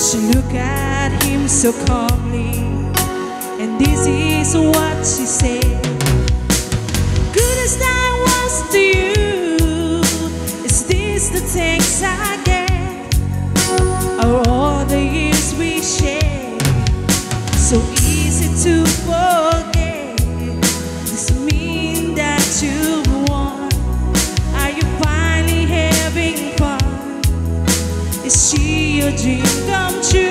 She looked at him so calmly, and this is what she said. Good as I was to you, is this the thanks I get? Are all the years we shared so easy to forget? Does it mean that you won? Are you finally having fun? Is she your dream come true?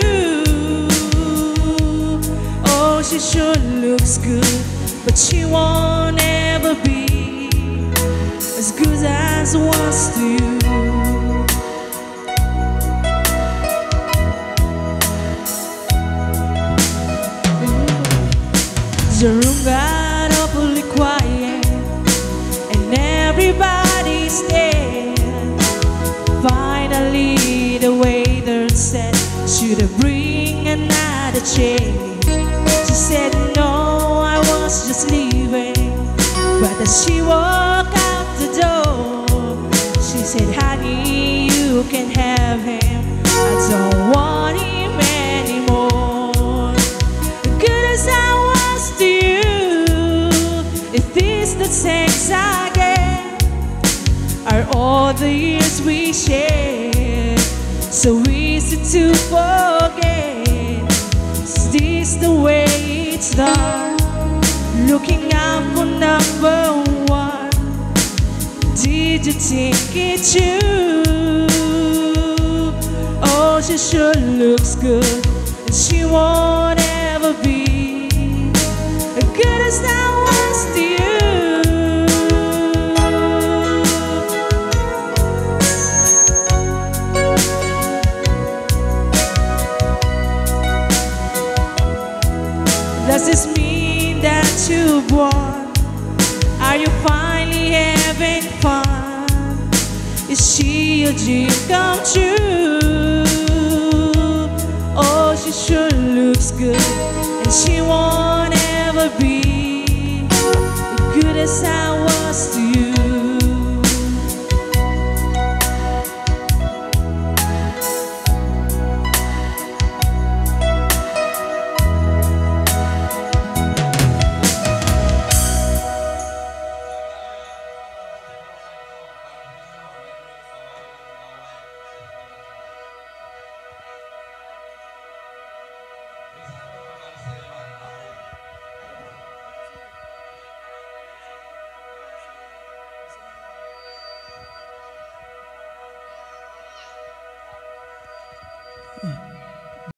Oh, she sure looks good, but she won't ever be as good as was to you. The room got awfully quiet, and everybody stared. Finally, the waiter said, "Should I bring another chair?" She said, "No, I was just leaving." But as she walked out the door, she said, "Honey, you can have him. I don't want him anymore." Good as I was to you, is this the thanks I get? Are all the years we shared so easy to forget? Is this the way it's done? Looking out for number one, did you think it true? Oh, she sure looks good, and she won't ever be as good as I was to you. Does this mean that you've won? Are you finally having fun? Is she your dream come true? Oh, she sure looks good, and she won't ever be as good as I